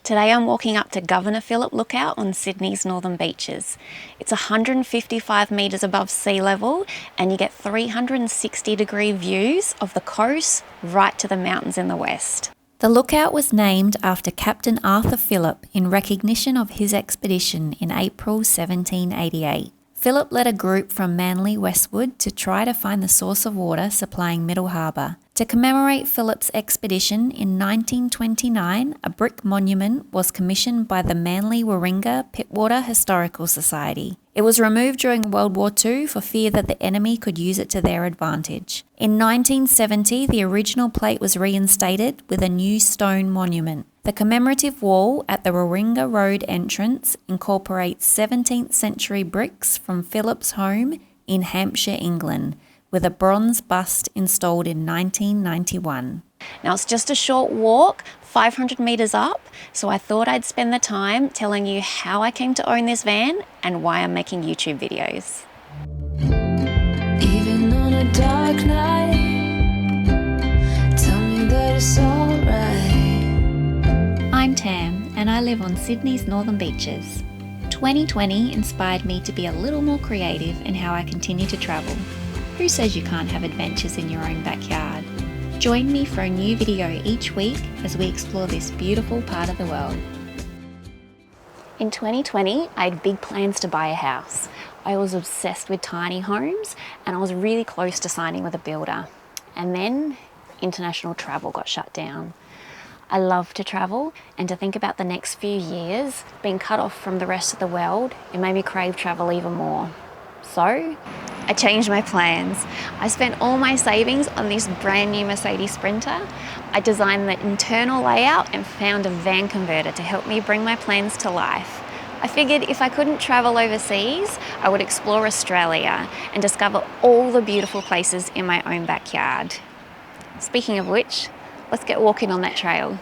Today I'm walking up to Governor Phillip Lookout on Sydney's northern beaches. It's 155 metres above sea level and you get 360-degree views of the coast right to the mountains in the west. The lookout was named after Captain Arthur Phillip in recognition of his expedition in April 1788. Phillip led a group from Manly westward to try to find the source of water supplying Middle Harbour. To commemorate Phillip's expedition in 1929, a brick monument was commissioned by the Manly Warringah Pittwater Historical Society. It was removed during World War II for fear that the enemy could use it to their advantage. In 1970, the original plate was reinstated with a new stone monument. The commemorative wall at the Warringah Road entrance incorporates 17th century bricks from Phillip's home in Hampshire, England, with a bronze bust installed in 1991. Now it's just a short walk, 500 metres up, so I thought I'd spend the time telling you how I came to own this van and why I'm making YouTube videos. Even on a dark night, tell me that it's alright. I'm Tam and I live on Sydney's northern beaches. 2020 inspired me to be a little more creative in how I continue to travel. Who says you can't have adventures in your own backyard? Join me for a new video each week as we explore this beautiful part of the world. In 2020, I had big plans to buy a house. I was obsessed with tiny homes and I was really close to signing with a builder. And then international travel got shut down. I love to travel, and to think about the next few years being cut off from the rest of the world, it made me crave travel even more. So I changed my plans. I spent all my savings on this brand new Mercedes Sprinter. I designed the internal layout and found a van converter to help me bring my plans to life. I figured if I couldn't travel overseas, I would explore Australia and discover all the beautiful places in my own backyard. Speaking of which, let's get walking on that trail.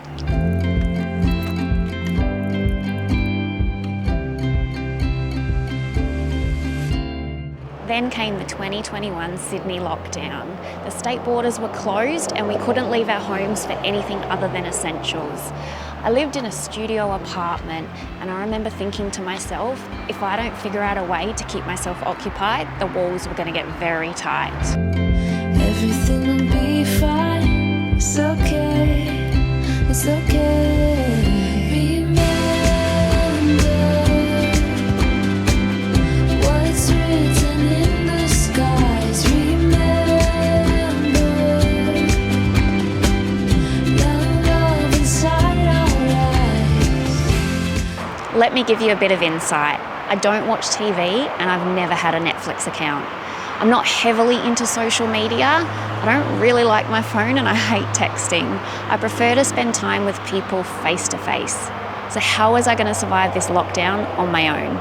Then came the 2021 Sydney lockdown. The state borders were closed and we couldn't leave our homes for anything other than essentials. I lived in a studio apartment and I remember thinking to myself, if I don't figure out a way to keep myself occupied, the walls were going to get very tight. Everything will be fine, it's okay, it's okay. Remember what's written in the skies. Remember love inside our eyes. Let me give you a bit of insight. I don't watch TV and I've never had a Netflix account. I'm not heavily into social media. I don't really like my phone and I hate texting. I prefer to spend time with people face to face. So how was I going to survive this lockdown on my own?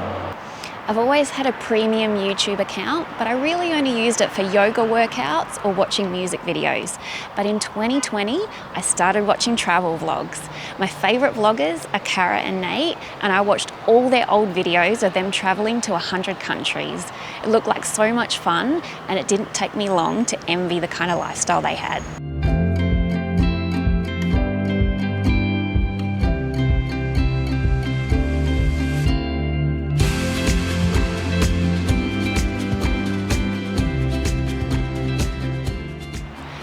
I've always had a premium YouTube account, but I really only used it for yoga workouts or watching music videos. But in 2020, I started watching travel vlogs. My favourite vloggers are Cara and Nate, and I watched all their old videos of them travelling to 100 countries. It looked like so much fun, and it didn't take me long to envy the kind of lifestyle they had.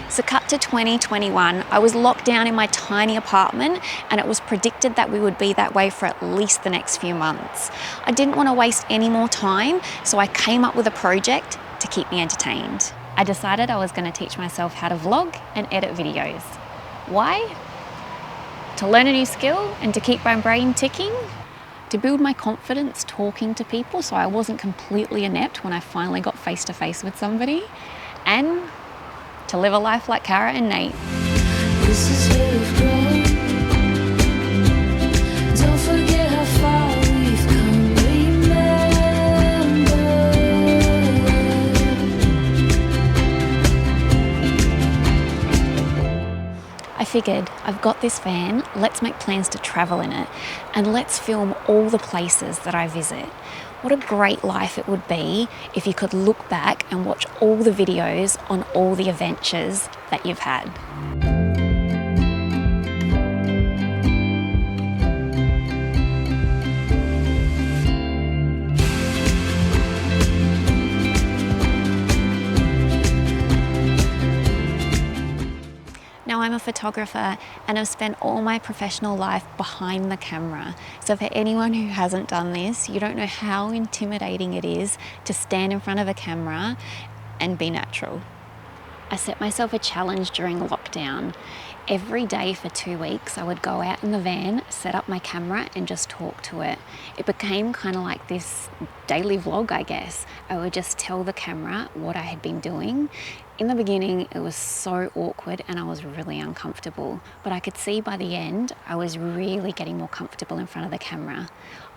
So cut to 2021, I was locked down in my tiny apartment and it was predicted that we would be that way for at least the next few months. I didn't want to waste any more time, so I came up with a project to keep me entertained. I decided I was going to teach myself how to vlog and edit videos. Why? To learn a new skill and to keep my brain ticking. To build my confidence talking to people so I wasn't completely inept when I finally got face to face with somebody. And to live a life like Cara and Nate. This is where we've grown. Don't forget how far we've come. Remember. I figured, I've got this van, let's make plans to travel in it, and let's film all the places that I visit. What a great life it would be if you could look back and watch all the videos on all the adventures that you've had. photographer, and I've spent all my professional life behind the camera. So for anyone who hasn't done this, you don't know how intimidating it is to stand in front of a camera and be natural. I set myself a challenge during lockdown. Every day for 2 weeks, I would go out in the van, set up my camera and just talk to it. It became kind of like this daily vlog, I guess. I would just tell the camera what I had been doing. In the beginning, it was so awkward and I was really uncomfortable, but I could see by the end, I was really getting more comfortable in front of the camera.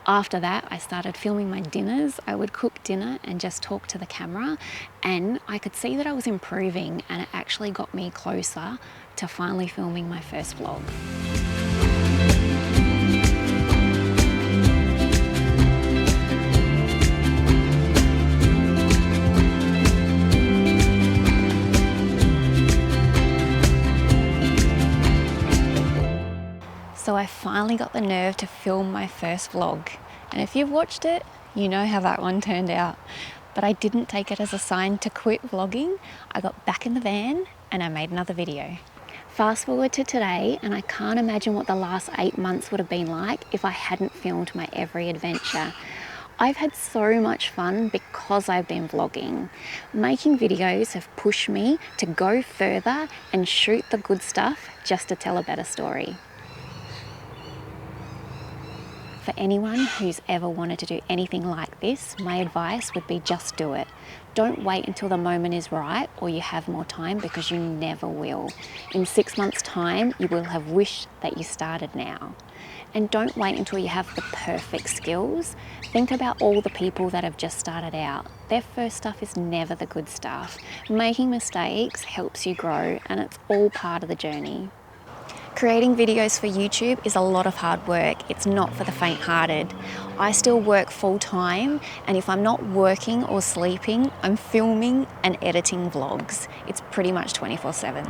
After that, I started filming my dinners. I would cook dinner and just talk to the camera, and I could see that I was improving, and it actually got me closer to finally filming my first vlog. So I finally got the nerve to film my first vlog. And if you've watched it, you know how that one turned out. But I didn't take it as a sign to quit vlogging. I got back in the van and I made another video. Fast forward to today, and I can't imagine what the last 8 months would have been like if I hadn't filmed my every adventure. I've had so much fun because I've been vlogging. Making videos have pushed me to go further and shoot the good stuff just to tell a better story. For anyone who's ever wanted to do anything like this, my advice would be just do it. Don't wait until the moment is right or you have more time, because you never will. In 6 months' time, you will have wished that you started now. And don't wait until you have the perfect skills. Think about all the people that have just started out. Their first stuff is never the good stuff. Making mistakes helps you grow, and it's all part of the journey. Creating videos for YouTube is a lot of hard work. It's not for the faint-hearted. I still work full-time, and if I'm not working or sleeping, I'm filming and editing vlogs. It's pretty much 24/7.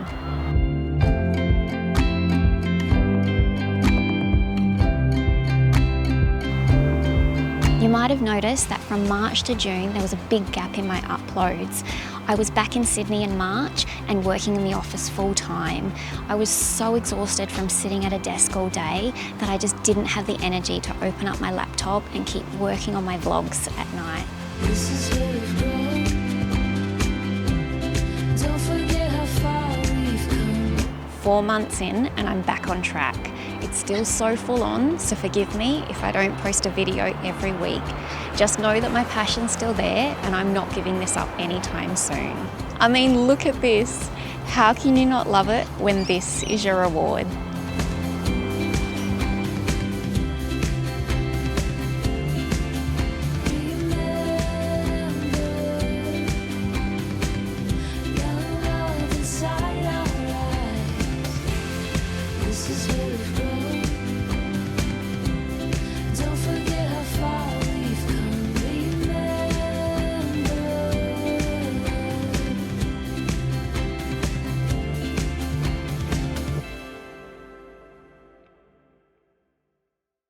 You might have noticed that from March to June, there was a big gap in my uploads. I was back in Sydney in March and working in the office full time. I was so exhausted from sitting at a desk all day that I just didn't have the energy to open up my laptop and keep working on my vlogs at night. This is where we've grown. Don't forget how far we've come. 4 months in and I'm back on track. It's still so full on, so forgive me if I don't post a video every week. Just know that my passion's still there and I'm not giving this up anytime soon. I mean, look at this. How can you not love it when this is your reward?